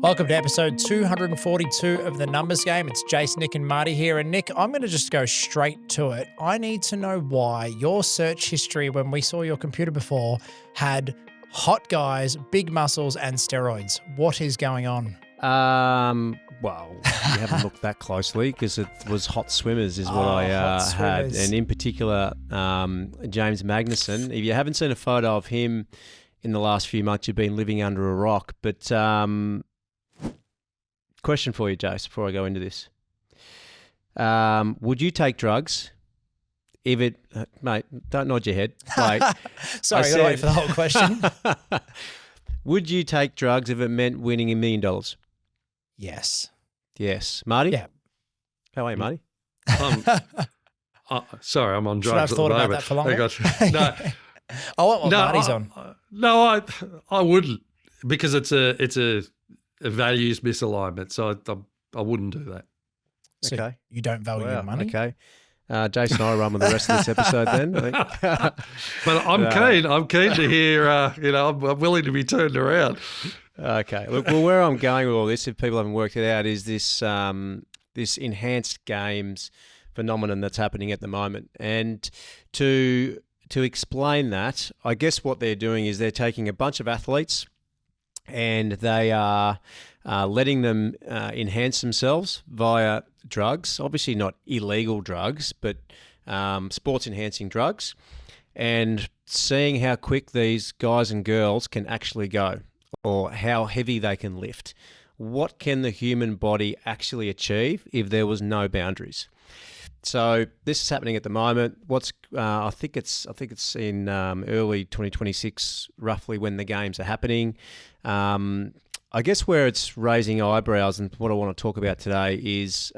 Welcome to episode 242 of The Numbers Game. It's Jace, Nick, and Marty here. And Nick, I'm going to just go straight to it. I need to know why your search history when we saw your computer before had hot guys, big muscles, and steroids. What is going on? Well, you haven't looked that closely because it was hot swimmers is what I had. And in particular, James Magnussen. If you haven't seen a photo of him in the last few months, you've been living under a rock. But question for you, Jace, before I go into this. Would you take drugs if it... mate, don't nod your head. Wait. Sorry, I gotta wait for the whole question. Would you take drugs if it meant winning $1 million? Yes. Yes. Marty? Yeah. How are you, Marty? Sorry, I'm on drugs Should I have thought about that for longer? No. I want what Marty's on. No, I wouldn't, because it's a values misalignment. So I wouldn't do that. So Okay. you don't value your money? Okay. Jason and I run with the rest of this episode then. I think. But I'm keen. I'm keen to hear. I'm willing to be turned around. Okay. Look, well, where I'm going with all this, if people haven't worked it out, is this this enhanced games phenomenon that's happening at the moment. And to explain that, I guess what they're doing is they're taking a bunch of athletes and they are letting them enhance themselves via drugs, obviously not illegal drugs, but sports-enhancing drugs, and seeing how quick these guys and girls can actually go or how heavy they can lift. What can the human body actually achieve if there was no boundaries? So this is happening at the moment. I think it's in early 2026, roughly when the games are happening. I guess where it's raising eyebrows, and what I want to talk about today is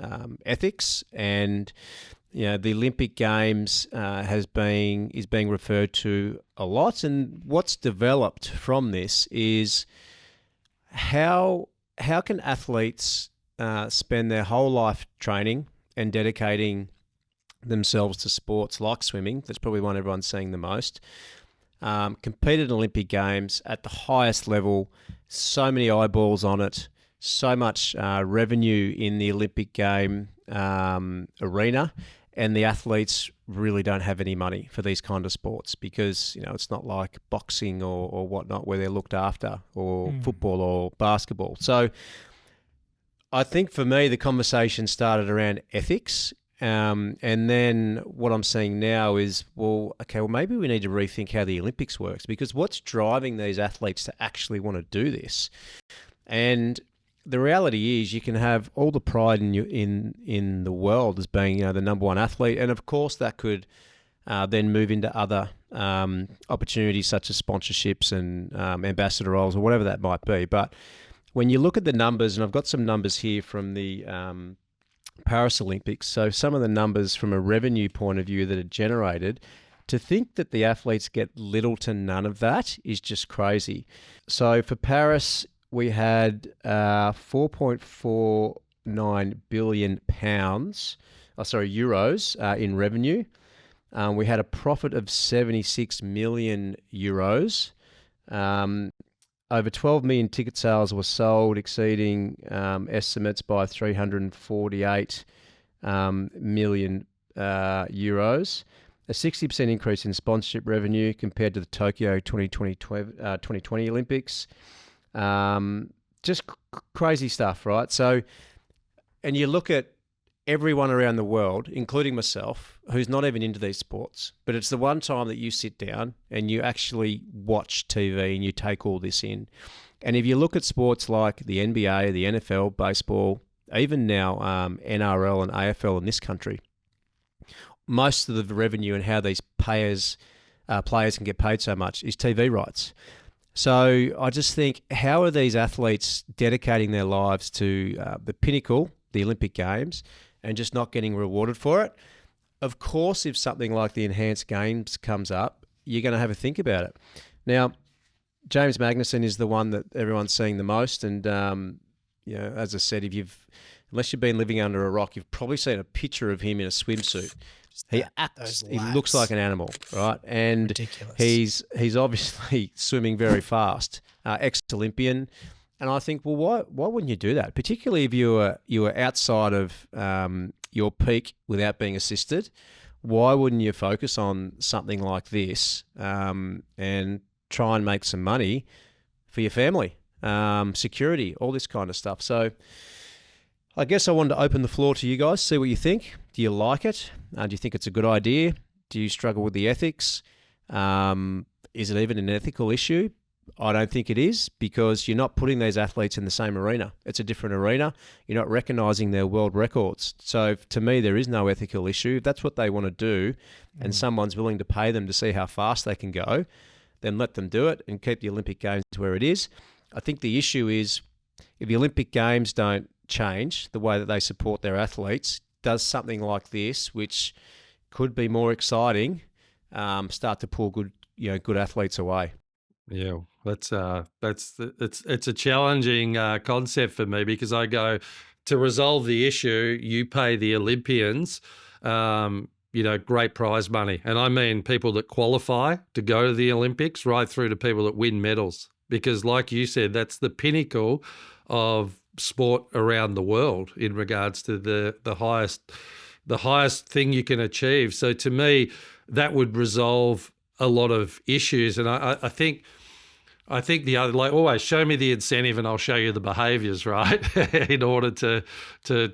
ethics. And the Olympic Games is being referred to a lot. And what's developed from this is how can athletes spend their whole life training and dedicating themselves to sports like swimming, that's probably one everyone's seeing the most, competed in Olympic Games at the highest level, so many eyeballs on it, so much revenue in the Olympic game arena, and the athletes really don't have any money for these kind of sports because it's not like boxing or whatnot where they're looked after, or football or basketball. So I think for me, the conversation started around ethics. And then what I'm seeing now is, maybe we need to rethink how the Olympics works, because what's driving these athletes to actually want to do this? And the reality is you can have all the pride in the world as being the number one athlete. And of course that could then move into other opportunities such as sponsorships and ambassador roles or whatever that might be. But when you look at the numbers, and I've got some numbers here from the Paris Olympics, so some of the numbers from a revenue point of view that are generated, to think that the athletes get little to none of that is just crazy. So for Paris, we had 4.49 billion euros in revenue. We had a profit of 76 million euros. Over 12 million ticket sales were sold, exceeding estimates by 348 million euros. A 60% increase in sponsorship revenue compared to the Tokyo 2020 Olympics. Just crazy stuff, right? So, and you look at everyone around the world, including myself, who's not even into these sports, but it's the one time that you sit down and you actually watch TV and you take all this in. And if you look at sports like the NBA, the NFL, baseball, even now NRL and AFL in this country, most of the revenue and how these players can get paid so much is TV rights. So I just think, how are these athletes dedicating their lives to the pinnacle, the Olympic Games, and just not getting rewarded for it? Of course, if something like the enhanced games comes up, you're going to have a think about it. Now, James Magnussen is the one that everyone's seeing the most. And, as I said, unless you've been living under a rock, you've probably seen a picture of him in a swimsuit. He looks like an animal, right? And ridiculous. He's obviously swimming very fast. Ex-Olympian. And I think, well, why wouldn't you do that? Particularly if you were outside of your peak without being assisted. Why wouldn't you focus on something like this and try and make some money for your family, security, all this kind of stuff? So I guess I wanted to open the floor to you guys, see what you think. Do you like it? Do you think it's a good idea? Do you struggle with the ethics? Is it even an ethical issue? I don't think it is, because you're not putting these athletes in the same arena. It's a different arena. You're not recognising their world records. So to me, there is no ethical issue. If that's what they want to do and someone's willing to pay them to see how fast they can go, then let them do it and keep the Olympic Games where it is. I think the issue is if the Olympic Games don't change the way that they support their athletes, does something like this, which could be more exciting, start to pull good athletes away. Yeah, it's a challenging concept for me, because I go, to resolve the issue, you pay the Olympians, great prize money, and I mean people that qualify to go to the Olympics, right through to people that win medals, because like you said, that's the pinnacle of sport around the world in regards to the highest thing you can achieve. So to me, that would resolve a lot of issues, and I think the other, like always, show me the incentive and I'll show you the behaviours, right? In order to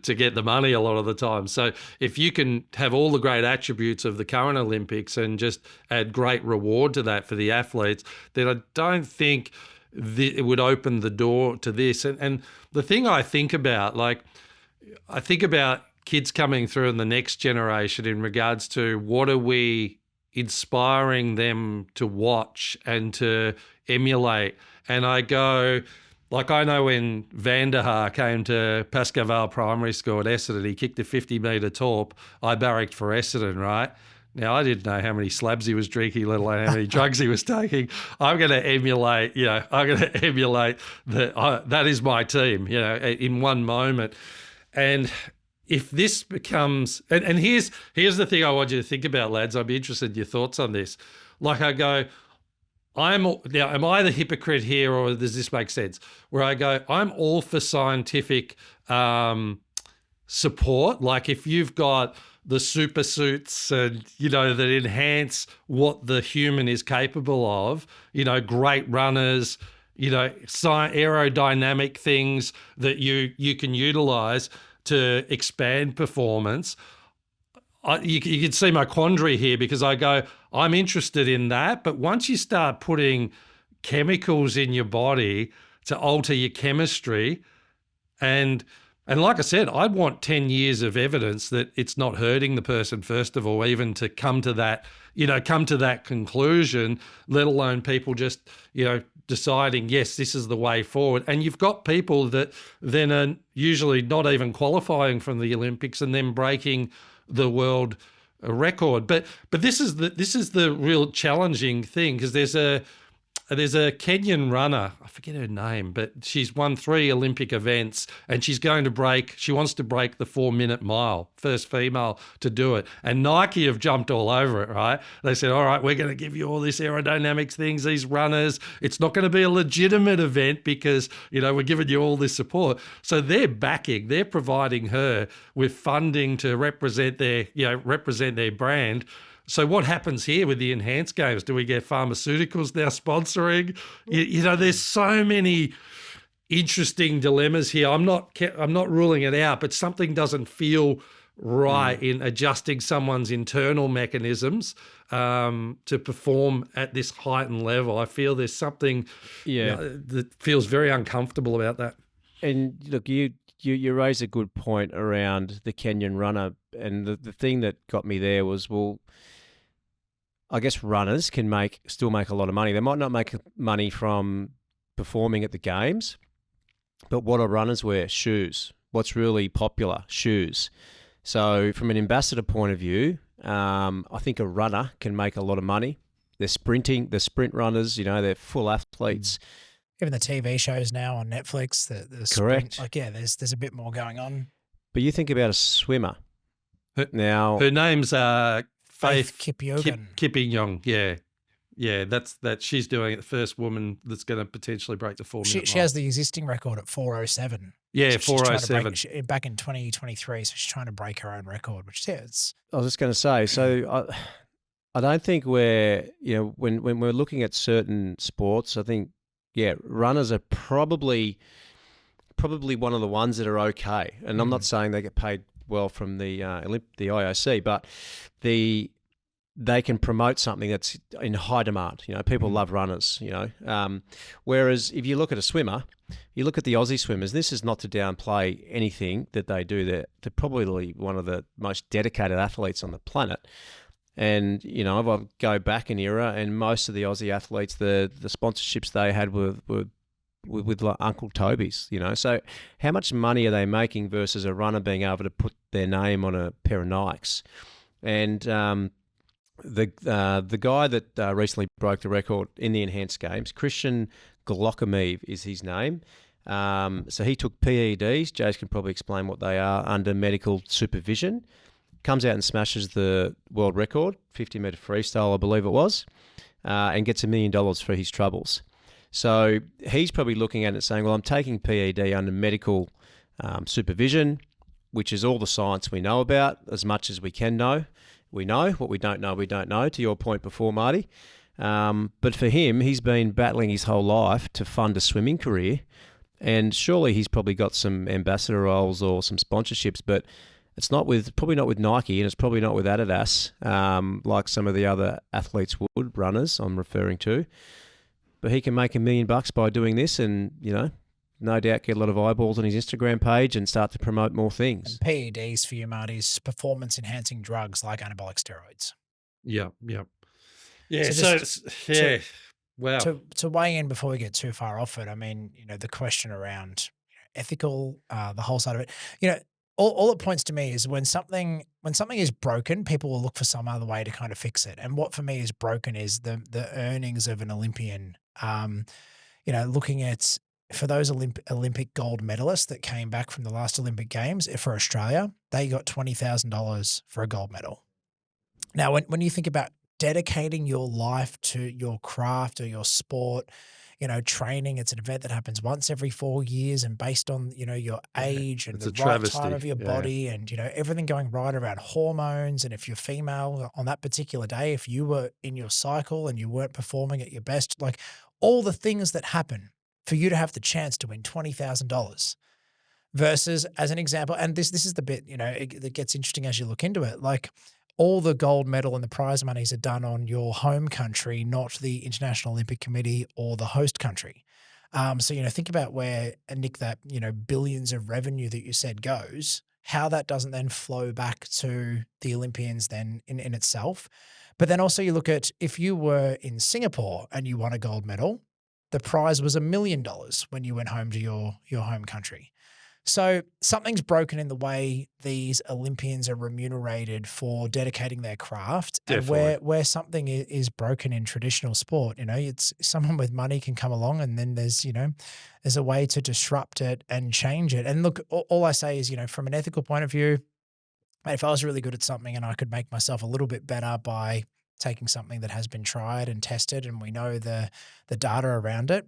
get the money a lot of the time. So if you can have all the great attributes of the current Olympics and just add great reward to that for the athletes, then I don't think it would open the door to this. And the thing I think about kids coming through in the next generation in regards to what are we inspiring them to watch and to emulate. And I go, like, I know when Van der Haar came to Pascoe Primary School at Essendon, he kicked a 50-metre torp. I barracked for Essendon, right? Now, I didn't know how many slabs he was drinking, let alone how many drugs he was taking. I'm going to emulate, that is my team, in one moment. And if this becomes, and here's the thing I want you to think about, lads. I'd be interested in your thoughts on this. Like I go, am I the hypocrite here, or does this make sense? Where I go, I'm all for scientific support. Like if you've got the super suits and, that enhance what the human is capable of, great runners, aerodynamic things that you can utilize to expand performance. You can see my quandary here, because I go, I'm interested in that, but once you start putting chemicals in your body to alter your chemistry, and like I said, I'd want 10 years of evidence that it's not hurting the person, first of all, even to come to that conclusion, let alone people just, deciding, yes, this is the way forward. And you've got people that then are usually not even qualifying from the Olympics and then breaking the world record. But this is the real challenging thing, because there's a Kenyan runner, I forget her name, but she's won 3 Olympic events, and she wants to break the 4-minute mile, first female to do it. And Nike have jumped all over it, right? They said, all right, we're going to give you all this aerodynamics things, these runners. It's not going to be a legitimate event because, we're giving you all this support. So they're providing her with funding to represent their brand. So what happens here with the enhanced games? Do we get pharmaceuticals now sponsoring? There's so many interesting dilemmas here. I'm not ruling it out, but something doesn't feel right in adjusting someone's internal mechanisms to perform at this heightened level. I feel there's something that feels very uncomfortable about that. And look, you raise a good point around the Kenyan runner, and the thing that got me there was, well, I guess runners can still make a lot of money. They might not make money from performing at the games, but what do runners wear? Shoes. What's really popular? Shoes. So from an ambassador point of view, I think a runner can make a lot of money. The sprint runners, they're full athletes. Even the TV shows now on Netflix, the Correct. Sprint, there's a bit more going on. But you think about a swimmer. Now, her name's Faith Kipyegon. Kipyegon, yeah. Yeah, that she's doing it. The first woman that's going to potentially break the 4-minute She mile. has the existing record at 4:07. Yeah, She's trying to 4:07. back in 2023, so she's trying to break her own record, which it's I was just going to say, so I don't think when we're looking at certain sports, I think, runners are probably one of the ones that are okay. And I'm not saying they get paid well from the IOC, but they can promote something that's in high demand. People love runners, whereas if you look at a swimmer, you look at the Aussie swimmers, this is not to downplay anything that they do. They're probably one of the most dedicated athletes on the planet. And, if I go back an era, and most of the Aussie athletes, the sponsorships they had were with like Uncle Toby's, So how much money are they making versus a runner being able to put their name on a pair of Nikes? And the guy that recently broke the record in the enhanced games, Christian Glockamev is his name. So he took PEDs. Jace can probably explain what they are under medical supervision. Comes out and smashes the world record, 50-meter freestyle, I believe it was, and gets $1 million for his troubles. So he's probably looking at it and saying, well, I'm taking PED under medical supervision, which is all the science we know about, as much as we can know. We know. What we don't know, we don't know, to your point before, Marty. But for him, he's been battling his whole life to fund a swimming career, and surely he's probably got some ambassador roles or some sponsorships, but it's probably not with Nike, and it's probably not with Adidas, like some of the other athletes would, runners I'm referring to. But he can make $1 million by doing this, and no doubt get a lot of eyeballs on his Instagram page and start to promote more things. And PEDs for you, Marty, is performance-enhancing drugs like anabolic steroids. Yeah. Wow. To weigh in before we get too far off it, I mean, the question around ethical, the whole side of it, all it points to me is when something is broken, people will look for some other way to kind of fix it. And what for me is broken is the earnings of an Olympian. Looking at for those Olympic gold medalists that came back from the last Olympic Games for Australia, they got $20,000 for a gold medal. Now, when you think about dedicating your life to your craft or your sport, training, it's an event that happens once every 4 years, and based on, your age and the right time of your body and, everything going right around hormones. And if you're female on that particular day, if you were in your cycle and you weren't performing at your best, like all the things that happen for you to have the chance to win $20,000 versus, as an example, and this is the bit, that gets interesting as you look into it, like all the gold medal and the prize monies are done on your home country, not the International Olympic Committee or the host country. So, think about where, Nick, that, billions of revenue that you said goes, how that doesn't then flow back to the Olympians then in itself. But then also you look at if you were in Singapore and you won a gold medal, the prize was $1 million when you went home to your home country. So something's broken in the way these Olympians are remunerated for dedicating their craft. Definitely. And where something is broken in traditional sport, it's someone with money can come along, and then there's a way to disrupt it and change it. And look, all I say is, from an ethical point of view, if I was really good at something and I could make myself a little bit better by taking something that has been tried and tested and we know the data around it,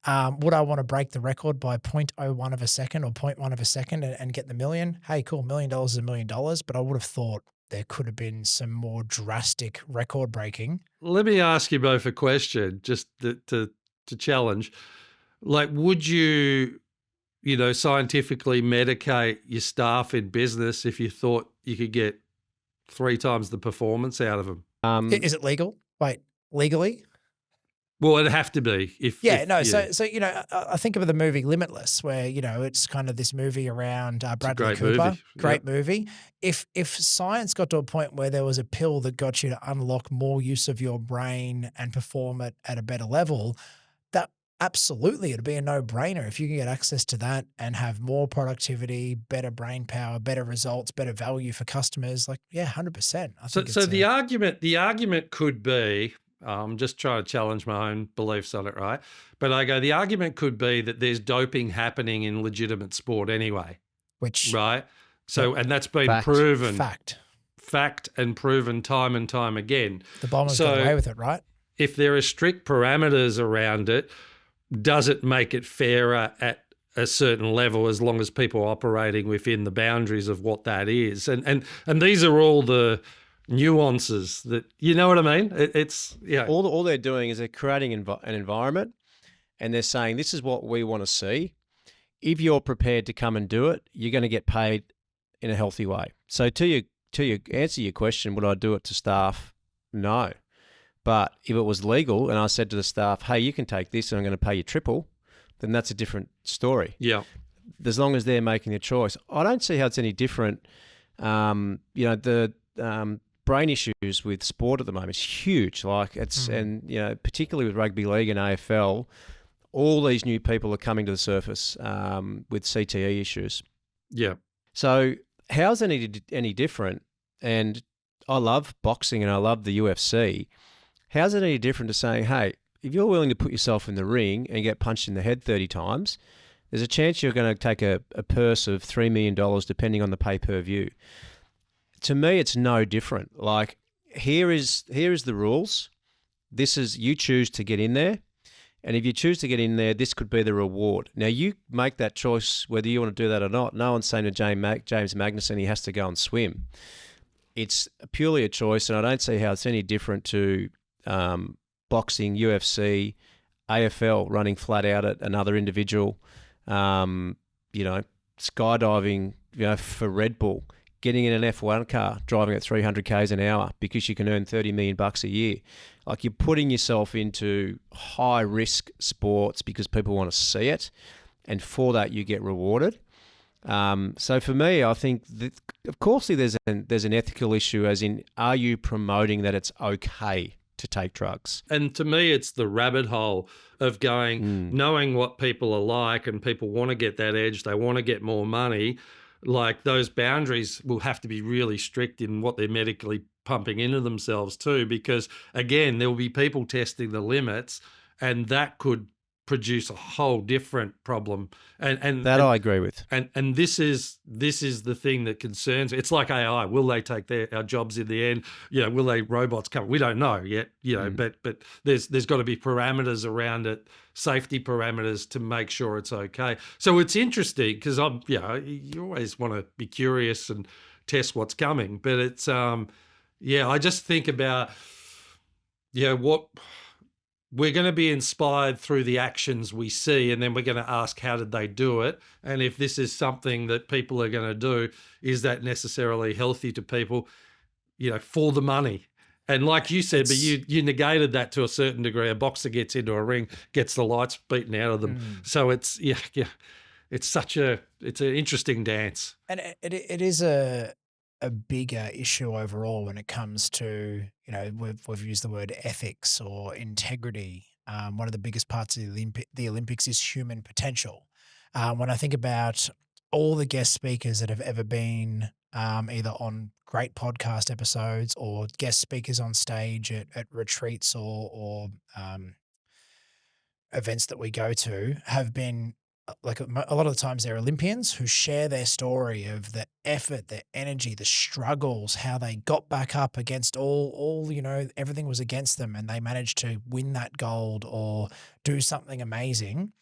would I want to break the record by 0.01 of a second or 0.1 of a second and get the million? Hey, cool, $1 million is $1 million, but I would have thought there could have been some more drastic record breaking. Let me ask you both a question just to challenge. Like, would you, scientifically medicate your staff in business if you thought you could get 3 times the performance out of them? Is it legal? Wait, legally? Well, it'd have to be. So I think of the movie Limitless, where it's kind of this movie around Bradley Cooper. Great movie. If science got to a point where there was a pill that got you to unlock more use of your brain and perform it at a better level, that absolutely it'd be a no-brainer if you can get access to that and have more productivity, better brain power, better results, better value for customers. Like, yeah, 100%. So the argument could be. I'm just trying to challenge my own beliefs on it, right? But the argument could be that there's doping happening in legitimate sport anyway. Right? So, and that's been proven. Fact And proven time and time again. The Bombers got away with it, right? if there are strict parameters around it, does it make it fairer at a certain level as long as people are operating within the boundaries of what that is? And these are all the nuances that, you know what I mean? It's, yeah. All they're doing is they're creating an environment, and they're saying, this is what we want to see. If you're prepared to come and do it, you're going to get paid in a healthy way. So to answer your question, would I do it to staff? No. But if it was legal and I said to the staff, hey, you can take this and I'm going to pay you triple, then that's a different story. Yeah. As long as they're making a choice. I don't see how it's any different. The brain issues with sport at the moment is huge. Like and particularly with rugby league and AFL, all these new people are coming to the surface with CTE issues. Yeah. So how's it any different? And I love boxing and I love the UFC. How's it any different to saying, hey, if you're willing to put yourself in the ring and get punched in the head 30 times, there's a chance you're going to take a purse of $3 million depending on the pay-per-view. To me, it's no different. Like, here is the rules. This is, you choose to get in there. And if you choose to get in there, this could be the reward. Now, you make that choice whether you want to do that or not. No one's saying to James Magnuson he has to go and swim. It's purely a choice, and I don't see how it's any different to boxing, UFC, AFL running flat out at another individual, skydiving, for Red Bull, getting in an F1 car, driving at 300 k's an hour because you can earn $30 million a year. Like, you're putting yourself into high risk sports because people want to see it, and for that you get rewarded. So for me, I think that, of course, there's an ethical issue, as in, are you promoting that it's okay to take drugs? And to me, it's the rabbit hole of going, knowing what people are like, and people want to get that edge, they want to get more money. Like, those boundaries will have to be really strict in what they're medically pumping into themselves too, because again, there will be people testing the limits, and that could produce a whole different problem. And I agree with. And this is the thing that concerns me. It's like AI. Will they take our jobs in the end? Will robots come? We don't know yet. But there's got to be parameters around it, safety parameters, to make sure it's okay. So it's interesting because you always want to be curious and test what's coming. But it's I just think about what. We're going to be inspired through the actions we see, and then we're going to ask, how did they do it? And if this is something that people are going to do, is that necessarily healthy to people, for the money? And like you said, but you negated that to a certain degree. A boxer gets into a ring, gets the lights beaten out of them. So it's it's an interesting dance. And it is a bigger issue overall when it comes to, we've used the word ethics or integrity. One of the biggest parts of the Olympics is human potential. When I think about all the guest speakers that have ever been either on great podcast episodes or guest speakers on stage at retreats or events that we go to, have been, like, a lot of the times they're Olympians who share their story of the effort, the energy, the struggles, how they got back up against all everything was against them, and they managed to win that gold or do something amazing.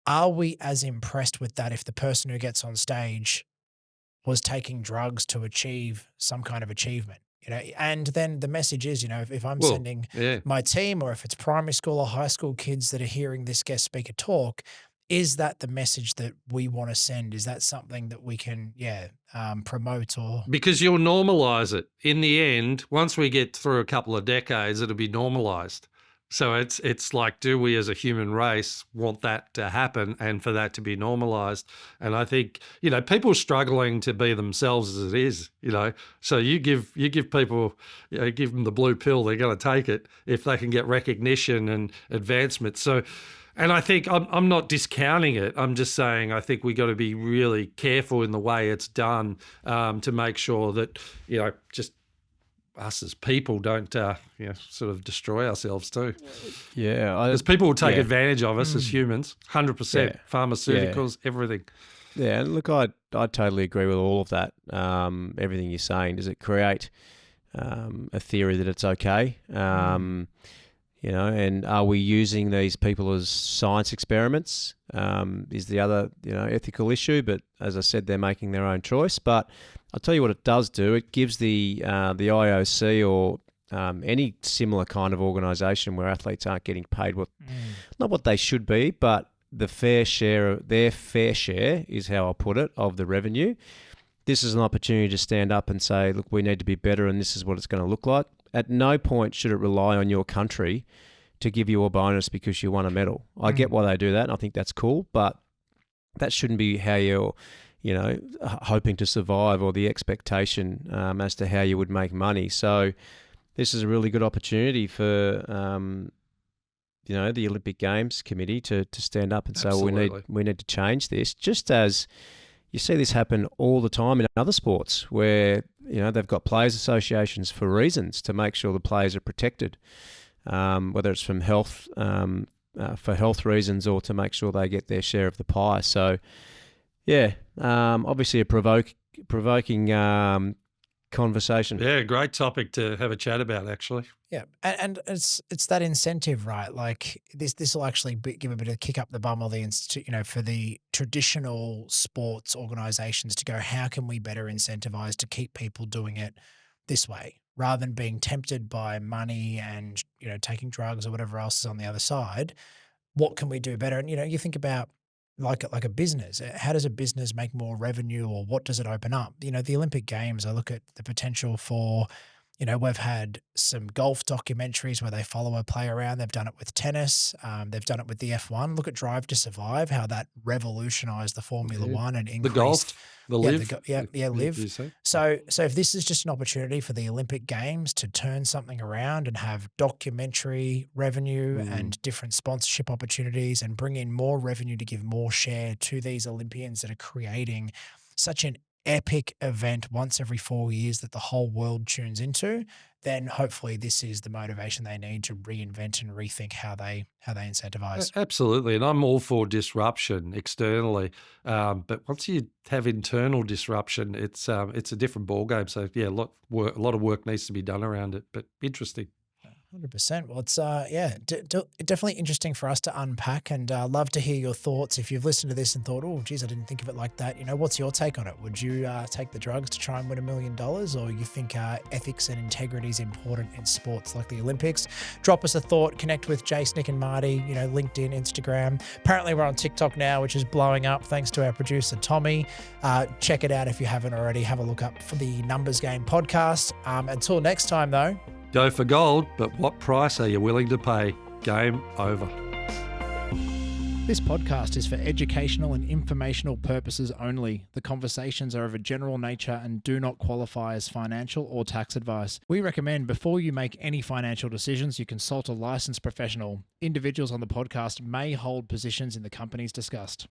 Are we as impressed with that if the person who gets on stage was taking drugs to achieve some kind of achievement? And then the message is, if I'm sending my team, or if it's primary school or high school kids that are hearing this guest speaker talk, is that the message that we want to send? Is that something that we can, promote? Or because you'll normalize it in the end. Once we get through a couple of decades, it'll be normalized. So it's like, do we as a human race want that to happen and for that to be normalized? And I think, people struggling to be themselves as it is, so you give people, give them the blue pill, they're going to take it if they can get recognition and advancement. So, and I think I'm not discounting it. I'm just saying I think we got to be really careful in the way it's done, to make sure that, just us as people don't, sort of destroy ourselves too. Yeah. Because people will take advantage of us as humans, 100%, pharmaceuticals, everything. Yeah, and look, I totally agree with all of that, everything you're saying. Does it create a theory that it's okay? And are we using these people as science experiments? Is the other, ethical issue. But as I said, they're making their own choice. But I'll tell you what it does do. It gives the IOC or any similar kind of organisation where athletes aren't getting paid not what they should be, but their fair share is how I'll put it, of the revenue. This is an opportunity to stand up and say, look, we need to be better, and this is what it's going to look like. At no point should it rely on your country to give you a bonus because you won a medal. I get why they do that, and I think that's cool, but that shouldn't be how you're, hoping to survive, or the expectation as to how you would make money. So this is a really good opportunity for, the Olympic Games Committee to stand up and say, well, we need to change this, just as you see this happen all the time in other sports where, they've got players' associations for reasons to make sure the players are protected, whether it's from health, for health reasons, or to make sure they get their share of the pie. So, obviously a provoking conversation. Yeah, great topic to have a chat about, actually. Yeah, and it's that incentive, right? Like this will actually give a bit of a kick up the bum, or the for the traditional sports organisations to go, how can we better incentivise to keep people doing it this way, rather than being tempted by money and taking drugs or whatever else is on the other side. What can we do better? And you think about like a business. How does a business make more revenue, or what does it open up? The Olympic Games, I look at the potential for, we've had some golf documentaries where they follow a player around. They've done it with tennis. They've done it with the F1. Look at Drive to Survive, how that revolutionized the Formula One and increased the golf, the live. Live. So if this is just an opportunity for the Olympic Games to turn something around and have documentary revenue and different sponsorship opportunities, and bring in more revenue to give more share to these Olympians that are creating such an epic event once every 4 years that the whole world tunes into, then hopefully this is the motivation they need to reinvent and rethink how they incentivize. Absolutely, and I'm all for disruption externally, but once you have internal disruption, it's a different ballgame. So a lot of work needs to be done around it. But interesting. 100%. Well, it's definitely interesting for us to unpack, and love to hear your thoughts. If you've listened to this and thought, oh, geez, I didn't think of it like that. What's your take on it? Would you take the drugs to try and win $1 million, or you think ethics and integrity is important in sports like the Olympics? Drop us a thought. Connect with Jace, Nick, and Marty. LinkedIn, Instagram. Apparently, we're on TikTok now, which is blowing up thanks to our producer Tommy. Check it out if you haven't already. Have a look up for the Numbers Game podcast. Until next time, though. Go for gold, but what price are you willing to pay? Game over. This podcast is for educational and informational purposes only. The conversations are of a general nature and do not qualify as financial or tax advice. We recommend before you make any financial decisions, you consult a licensed professional. Individuals on the podcast may hold positions in the companies discussed.